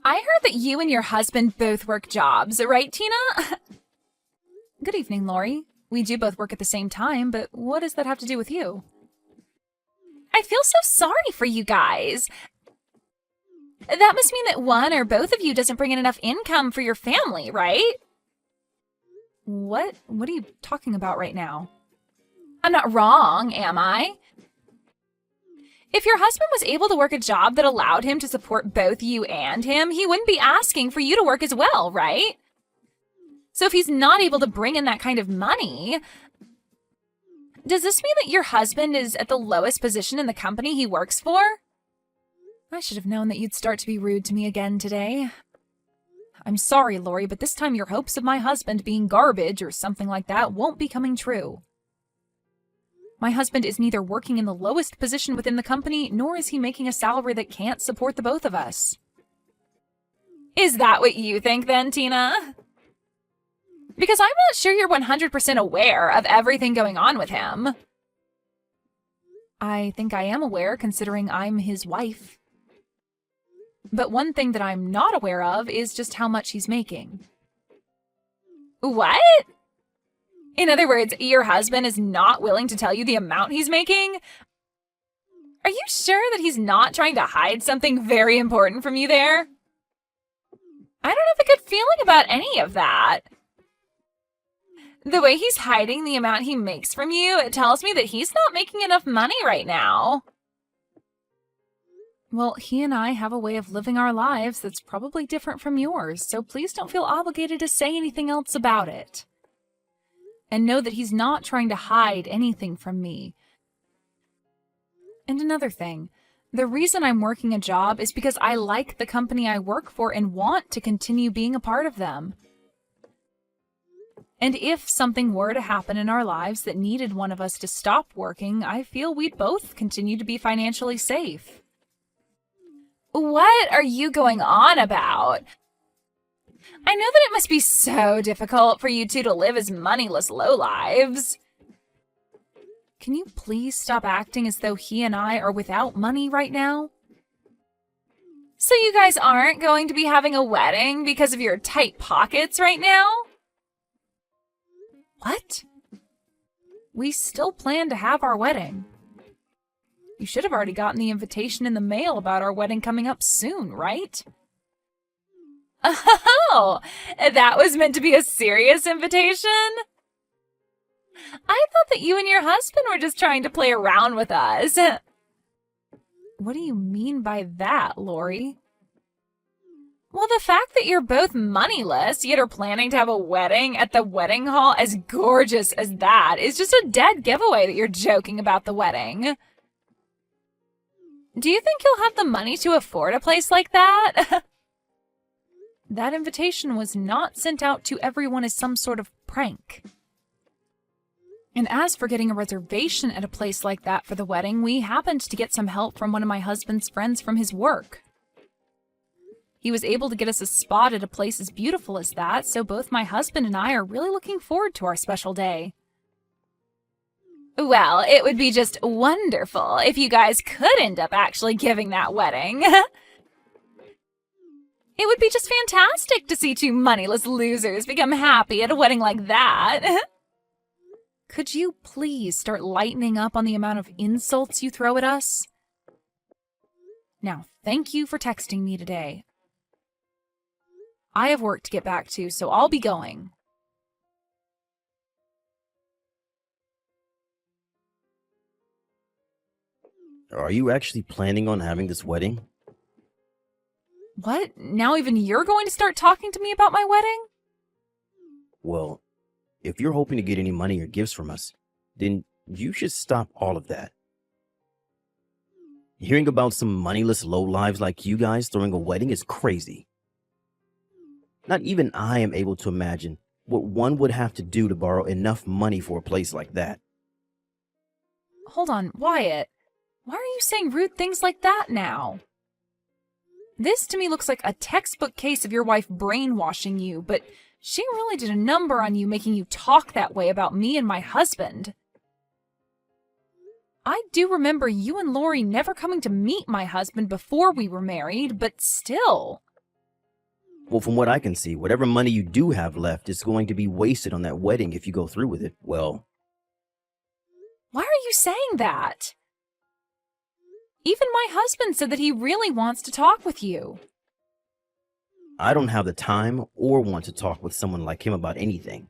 I heard that you and your husband both work jobs, right, Tina? Good evening, Lori. We do both work at the same time, but what does that have to do with you? I feel so sorry for you guys. That must mean that one or both of you doesn't bring in enough income for your family, right? What are you talking about right now? I'm not wrong, am I? If your husband was able to work a job that allowed him to support both you and him, he wouldn't be asking for you to work as well, right? So if he's not able to bring in that kind of money, does this mean that your husband is at the lowest position in the company he works for? I should have known that you'd start to be rude to me again today. I'm sorry, Lori, but this time your hopes of my husband being garbage or something like that won't be coming true. My husband is neither working in the lowest position within the company, nor is he making a salary that can't support the both of us. Is that what you think then, Tina? Because I'm not sure you're 100% aware of everything going on with him. I think I am aware, considering I'm his wife. But one thing that I'm not aware of is just how much he's making. What? In other words, your husband is not willing to tell you the amount he's making? Are you sure that he's not trying to hide something very important from you there? I don't have a good feeling about any of that. The way he's hiding the amount he makes from you, it tells me that he's not making enough money right now. Well, he and I have a way of living our lives that's probably different from yours, so please don't feel obligated to say anything else about it. And know that he's not trying to hide anything from me. And another thing, the reason I'm working a job is because I like the company I work for and want to continue being a part of them. And if something were to happen in our lives that needed one of us to stop working, I feel we'd both continue to be financially safe. What are you going on about? I know that it must be so difficult for you two to live as moneyless lowlives. Can you please stop acting as though he and I are without money right now? So you guys aren't going to be having a wedding because of your tight pockets right now? What? We still plan to have our wedding. You should have already gotten the invitation in the mail about our wedding coming up soon, right? Oh, that was meant to be a serious invitation? I thought that you and your husband were just trying to play around with us. What do you mean by that, Lori? Well, the fact that you're both moneyless, yet are planning to have a wedding at the wedding hall as gorgeous as that is just a dead giveaway that you're joking about the wedding. Do you think you'll have the money to afford a place like that? That invitation was not sent out to everyone as some sort of prank. And as for getting a reservation at a place like that for the wedding, we happened to get some help from one of my husband's friends from his work. He was able to get us a spot at a place as beautiful as that, so both my husband and I are really looking forward to our special day. Well, it would be just wonderful if you guys could end up actually giving that wedding. It would be just fantastic to see two moneyless losers become happy at a wedding like that. Could you please start lightening up on the amount of insults you throw at us? Now, thank you for texting me today. I have work to get back to, so I'll be going. Are you actually planning on having this wedding? What? Now even you're going to start talking to me about my wedding? Well, if you're hoping to get any money or gifts from us, then you should stop all of that. Hearing about some moneyless lowlives like you guys throwing a wedding is crazy. Not even I am able to imagine what one would have to do to borrow enough money for a place like that. Hold on, Wyatt. Why are you saying rude things like that now? This to me looks like a textbook case of your wife brainwashing you, but she really did a number on you making you talk that way about me and my husband. I do remember you and Lori never coming to meet my husband before we were married, but still. Well, from what I can see, whatever money you do have left is going to be wasted on that wedding if you go through with it. Well, Why are you saying that? Even my husband said that he really wants to talk with you. I don't have the time or want to talk with someone like him about anything.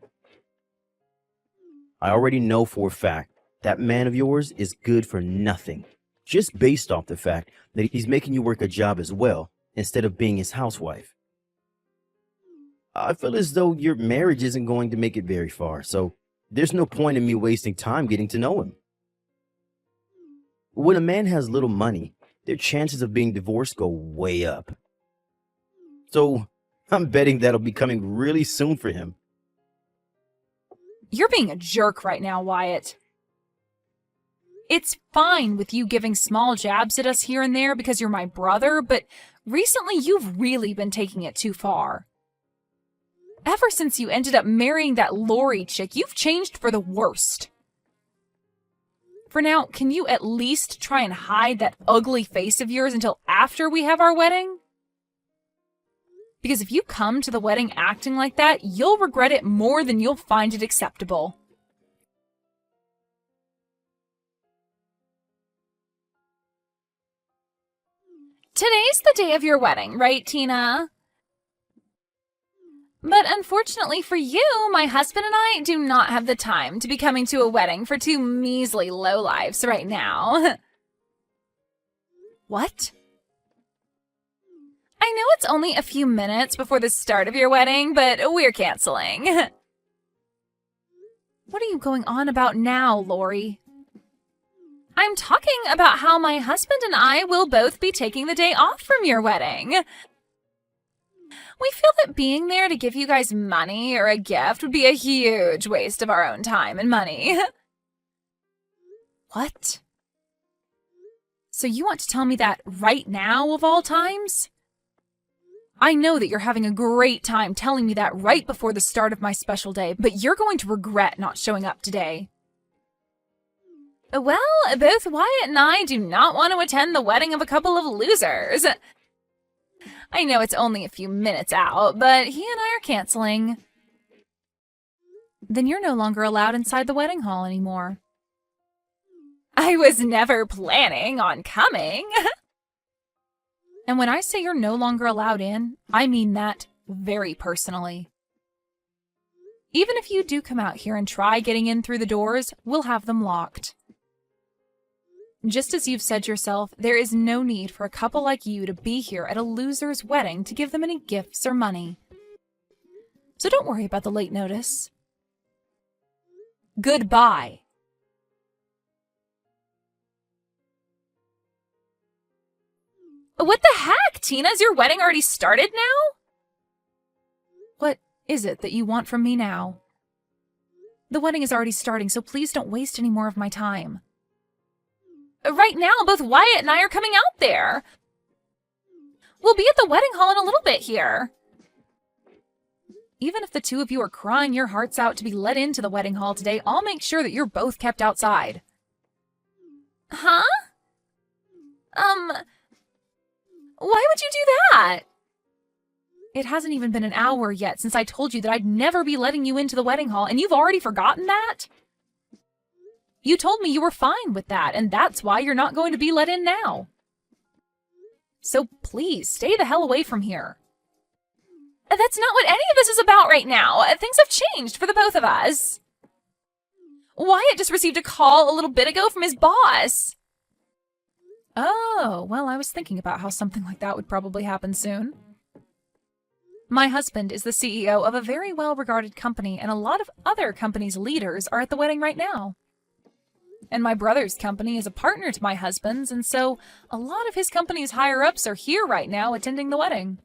I already know for a fact that man of yours is good for nothing, just based off the fact that he's making you work a job as well instead of being his housewife. I feel as though your marriage isn't going to make it very far, so there's no point in me wasting time getting to know him. When a man has little money, their chances of being divorced go way up. So I'm betting that'll be coming really soon for him. You're being a jerk right now, Wyatt. It's fine with you giving small jabs at us here and there because you're my brother, but recently you've really been taking it too far. Ever since you ended up marrying that Lori chick, you've changed for the worst. For now, can you at least try and hide that ugly face of yours until after we have our wedding? Because if you come to the wedding acting like that, you'll regret it more than you'll find it acceptable. Today's the day of your wedding, right, Tina? But unfortunately for you, my husband and I do not have the time to be coming to a wedding for two measly lowlifes right now. What? I know it's only a few minutes before the start of your wedding, but we're canceling. What are you going on about now, Lori? I'm talking about how my husband and I will both be taking the day off from your wedding. We feel that being there to give you guys money or a gift would be a huge waste of our own time and money. What? So you want to tell me that right now of all times? I know that you're having a great time telling me that right before the start of my special day, but you're going to regret not showing up today. Well, both Wyatt and I do not want to attend the wedding of a couple of losers. I know it's only a few minutes out, but he and I are canceling. Then you're no longer allowed inside the wedding hall anymore. I was never planning on coming. And when I say you're no longer allowed in, I mean that very personally. Even if you do come out here and try getting in through the doors, we'll have them locked. Just as you've said yourself, there is no need for a couple like you to be here at a loser's wedding to give them any gifts or money. So don't worry about the late notice. Goodbye. What the heck, Tina? Is your wedding already started now? What is it that you want from me now? The wedding is already starting, so please don't waste any more of my time. Right now, both Wyatt and I are coming out there. We'll be at the wedding hall in a little bit here. Even if the two of you are crying your hearts out to be let into the wedding hall today, I'll make sure that you're both kept outside. Huh? Why would you do that? It hasn't even been an hour yet since I told you that I'd never be letting you into the wedding hall, and you've already forgotten that? You told me you were fine with that, and that's why you're not going to be let in now. So please, stay the hell away from here. That's not what any of this is about right now. Things have changed for the both of us. Wyatt just received a call a little bit ago from his boss. Oh, well, I was thinking about how something like that would probably happen soon. My husband is the CEO of a very well-regarded company, and a lot of other companies' leaders are at the wedding right now. And my brother's company is a partner to my husband's, and so a lot of his company's higher-ups are here right now attending the wedding.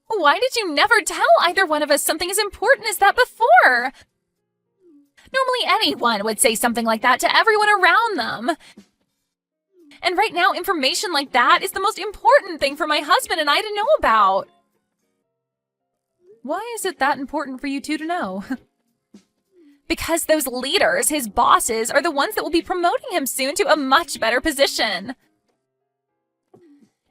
Why did you never tell either one of us something as important as that before? Normally anyone would say something like that to everyone around them. And right now, information like that is the most important thing for my husband and I to know about. Why is it that important for you two to know? Because those leaders, his bosses, are the ones that will be promoting him soon to a much better position.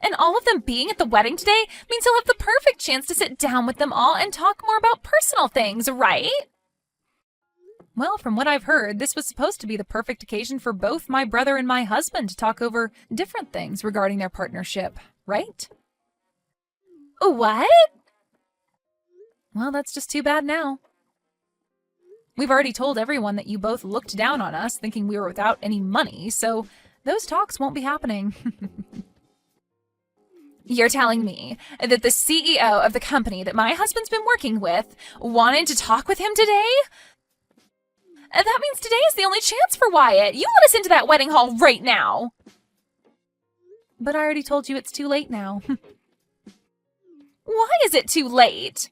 And all of them being at the wedding today means he'll have the perfect chance to sit down with them all and talk more about personal things, right? Well, from what I've heard, this was supposed to be the perfect occasion for both my brother and my husband to talk over different things regarding their partnership, right? What? Well, that's just too bad now. We've already told everyone that you both looked down on us, thinking we were without any money, so those talks won't be happening. You're telling me that the CEO of the company that my husband's been working with wanted to talk with him today? That means today is the only chance for Wyatt. You let us into that wedding hall right now. But I already told you it's too late now. Why is it too late?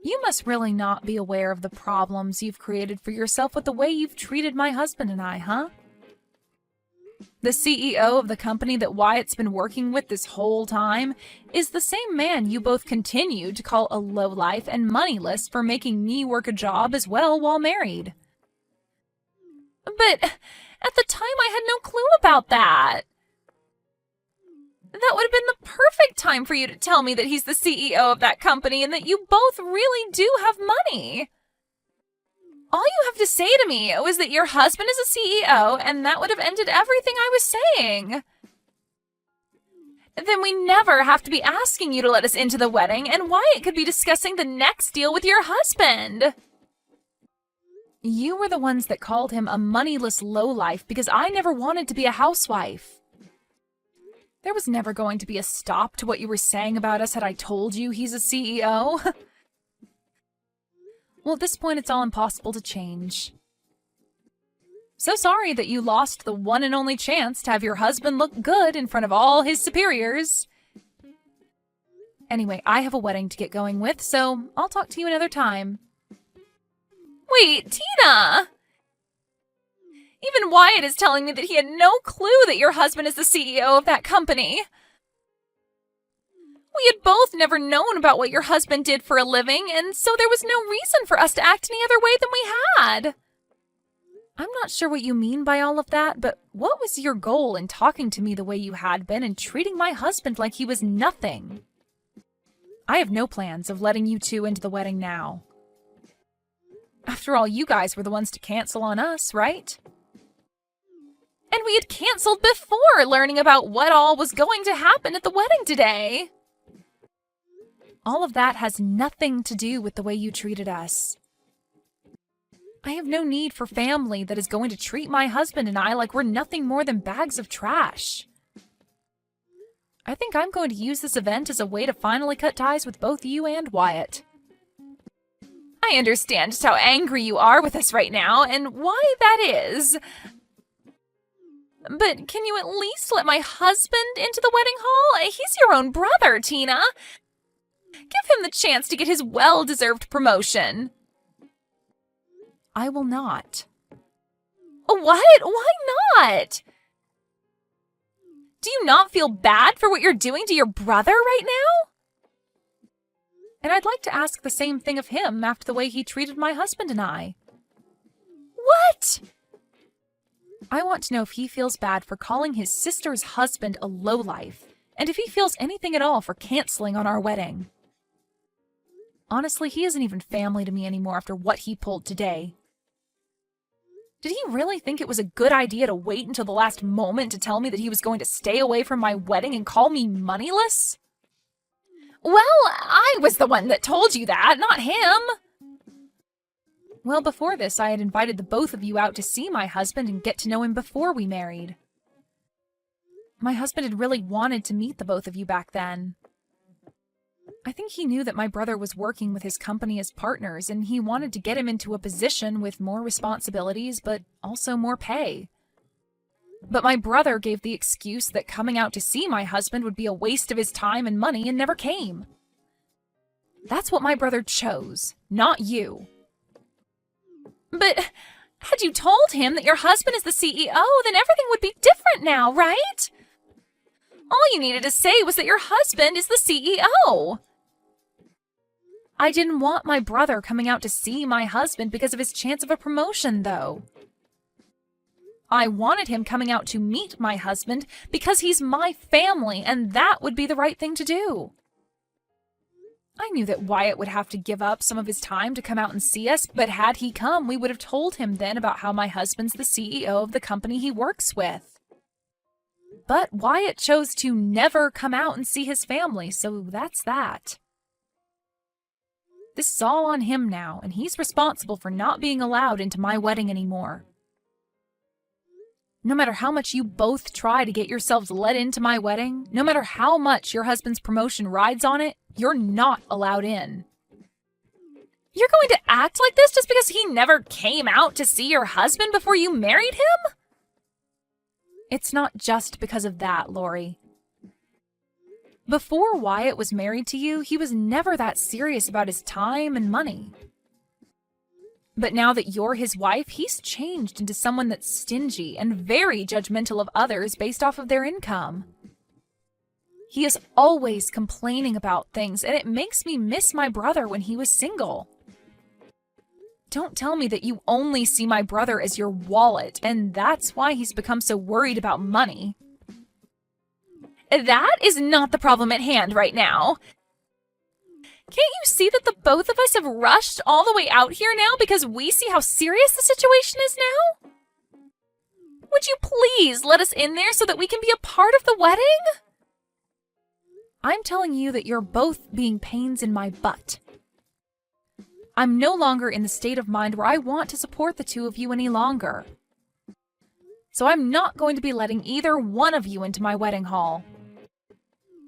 You must really not be aware of the problems you've created for yourself with the way you've treated my husband and I, huh? The CEO of the company that Wyatt's been working with this whole time is the same man you both continued to call a lowlife and moneyless for making me work a job as well while married. But at the time I had no clue about that. That would have been the perfect time for you to tell me that he's the CEO of that company and that you both really do have money. All you have to say to me was that your husband is a CEO, and that would have ended everything I was saying. Then we never have to be asking you to let us into the wedding, and Wyatt could be discussing the next deal with your husband. You were the ones that called him a moneyless lowlife because I never wanted to be a housewife. There was never going to be a stop to what you were saying about us had I told you he's a CEO. Well, at this point, it's all impossible to change. So sorry that you lost the one and only chance to have your husband look good in front of all his superiors. Anyway, I have a wedding to get going with, so I'll talk to you another time. Wait, Tina! Even Wyatt is telling me that he had no clue that your husband is the CEO of that company. We had both never known about what your husband did for a living, and so there was no reason for us to act any other way than we had. I'm not sure what you mean by all of that, but what was your goal in talking to me the way you had been and treating my husband like he was nothing? I have no plans of letting you two into the wedding now. After all, you guys were the ones to cancel on us, right? And we had canceled before learning about what all was going to happen at the wedding today. All of that has nothing to do with the way you treated us. I have no need for family that is going to treat my husband and I like we're nothing more than bags of trash. I think I'm going to use this event as a way to finally cut ties with both you and Wyatt. I understand just how angry you are with us right now and why that is. But can you at least let my husband into the wedding hall? He's your own brother, Tina. Give him the chance to get his well-deserved promotion. I will not. What? Why not? Do you not feel bad for what you're doing to your brother right now? And I'd like to ask the same thing of him after the way he treated my husband and I. What? I want to know if he feels bad for calling his sister's husband a lowlife, and if he feels anything at all for canceling on our wedding. Honestly, he isn't even family to me anymore after what he pulled today. Did he really think it was a good idea to wait until the last moment to tell me that he was going to stay away from my wedding and call me moneyless? Well, I was the one that told you that, not him. Well, before this, I had invited the both of you out to see my husband and get to know him before we married. My husband had really wanted to meet the both of you back then. I think he knew that my brother was working with his company as partners, and he wanted to get him into a position with more responsibilities, but also more pay. But my brother gave the excuse that coming out to see my husband would be a waste of his time and money and never came. That's what my brother chose, not you. But had you told him that your husband is the CEO, then everything would be different now, right? All you needed to say was that your husband is the CEO. I didn't want my brother coming out to see my husband because of his chance of a promotion, though. I wanted him coming out to meet my husband because he's my family, and that would be the right thing to do. I knew that Wyatt would have to give up some of his time to come out and see us, but had he come, we would have told him then about how my husband's the CEO of the company he works with. But Wyatt chose to never come out and see his family, so that's that. This is all on him now, and he's responsible for not being allowed into my wedding anymore. No matter how much you both try to get yourselves let into my wedding, no matter how much your husband's promotion rides on it, you're not allowed in. You're going to act like this just because he never came out to see your husband before you married him? It's not just because of that, Lori. Before Wyatt was married to you, he was never that serious about his time and money. But now that you're his wife, he's changed into someone that's stingy and very judgmental of others based off of their income. He is always complaining about things, and it makes me miss my brother when he was single. Don't tell me that you only see my brother as your wallet, and that's why he's become so worried about money. That is not the problem at hand right now. Can't you see that the both of us have rushed all the way out here now because we see how serious the situation is now? Would you please let us in there so that we can be a part of the wedding? I'm telling you that you're both being pains in my butt. I'm no longer in the state of mind where I want to support the two of you any longer. So I'm not going to be letting either one of you into my wedding hall.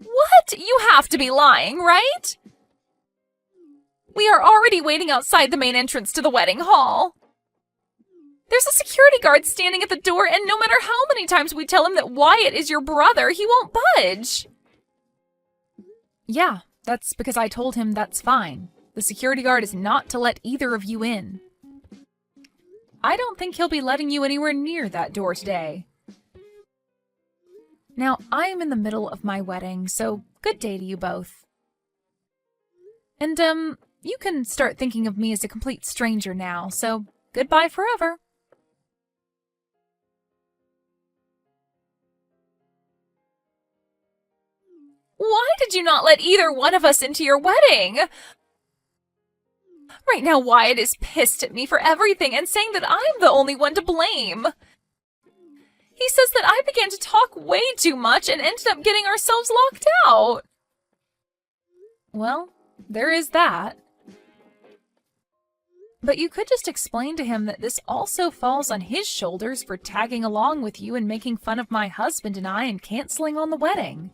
What? You have to be lying, right? We are already waiting outside the main entrance to the wedding hall. There's a security guard standing at the door, and no matter how many times we tell him that Wyatt is your brother, he won't budge. Yeah, that's because I told him that's fine. The security guard is not to let either of you in. I don't think he'll be letting you anywhere near that door today. Now, I am in the middle of my wedding, so good day to you both. And, you can start thinking of me as a complete stranger now, so goodbye forever. Why did you not let either one of us into your wedding? Right now, Wyatt is pissed at me for everything and saying that I'm the only one to blame. He says that I began to talk way too much and ended up getting ourselves locked out. Well, there is that. But you could just explain to him that this also falls on his shoulders for tagging along with you and making fun of my husband and I and canceling on the wedding.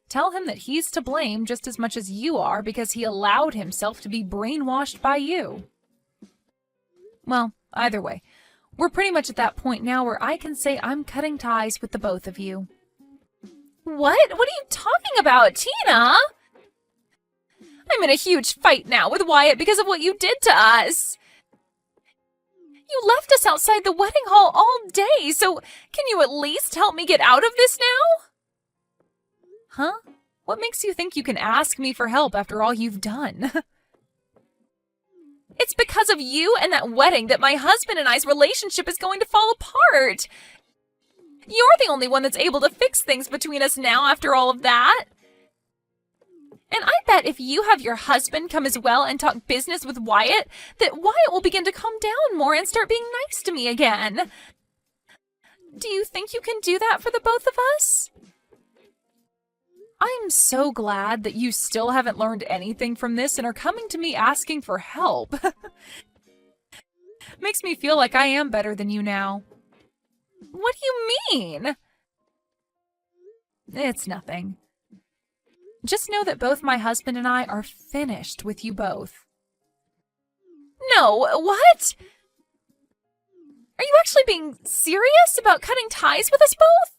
Tell him that he's to blame just as much as you are because he allowed himself to be brainwashed by you. Well, either way, we're pretty much at that point now where I can say I'm cutting ties with the both of you. What? What are you talking about, Tina? I'm in a huge fight now with Wyatt because of what you did to us. You left us outside the wedding hall all day, so can you at least help me get out of this now? Huh? What makes you think you can ask me for help after all you've done? It's because of you and that wedding that my husband and I's relationship is going to fall apart. You're the only one that's able to fix things between us now after all of that. And I bet if you have your husband come as well and talk business with Wyatt, that Wyatt will begin to calm down more and start being nice to me again. Do you think you can do that for the both of us? I'm so glad that you still haven't learned anything from this and are coming to me asking for help. Makes me feel like I am better than you now. What do you mean? It's nothing. Just know that both my husband and I are finished with you both. No, what? Are you actually being serious about cutting ties with us both?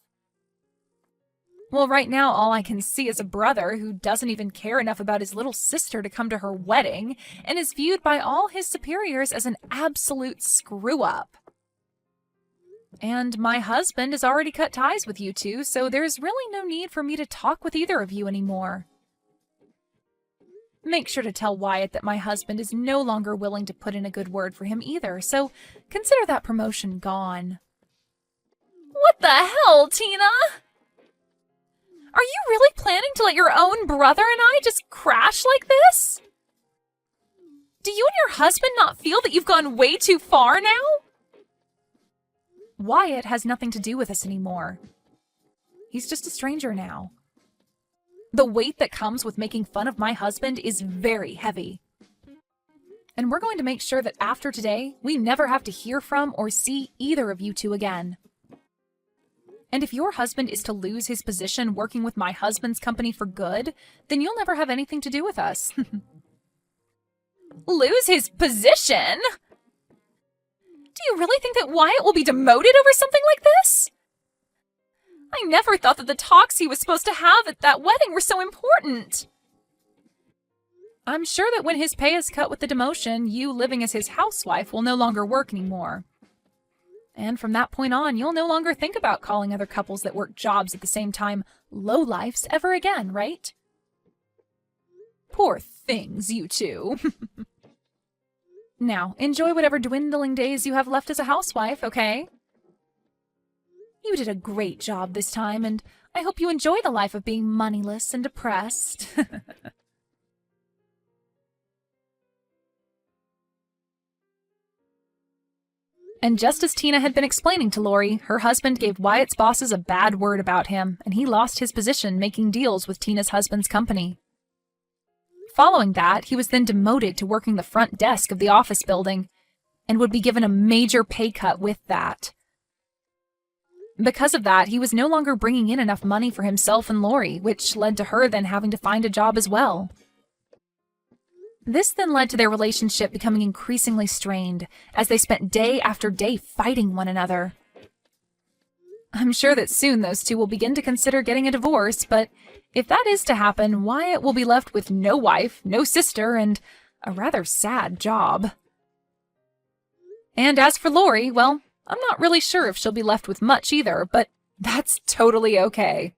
Well, right now all I can see is a brother who doesn't even care enough about his little sister to come to her wedding and is viewed by all his superiors as an absolute screw-up. And my husband has already cut ties with you two, so there's really no need for me to talk with either of you anymore. Make sure to tell Wyatt that my husband is no longer willing to put in a good word for him either, so consider that promotion gone. What the hell, Tina? Are you really planning to let your own brother and I just crash like this? Do you and your husband not feel that you've gone way too far now? Wyatt has nothing to do with us anymore. He's just a stranger now. The weight that comes with making fun of my husband is very heavy. And we're going to make sure that after today, we never have to hear from or see either of you two again. And if your husband is to lose his position working with my husband's company for good, then you'll never have anything to do with us. Lose his position? Do you really think that Wyatt will be demoted over something like this? I never thought that the talks he was supposed to have at that wedding were so important. I'm sure that when his pay is cut with the demotion, you living as his housewife will no longer work anymore. And from that point on, you'll no longer think about calling other couples that work jobs at the same time lowlifes ever again, right? Poor things, you two. Now, enjoy whatever dwindling days you have left as a housewife, okay? You did a great job this time, and I hope you enjoy the life of being moneyless and depressed. And just as Tina had been explaining to Lori, her husband gave Wyatt's bosses a bad word about him, and he lost his position making deals with Tina's husband's company. Following that, he was then demoted to working the front desk of the office building, and would be given a major pay cut with that. Because of that, he was no longer bringing in enough money for himself and Lori, which led to her then having to find a job as well. This then led to their relationship becoming increasingly strained, as they spent day after day fighting one another. I'm sure that soon those two will begin to consider getting a divorce, but if that is to happen, Wyatt will be left with no wife, no sister, and a rather sad job. And as for Lori, well, I'm not really sure if she'll be left with much either, but that's totally okay.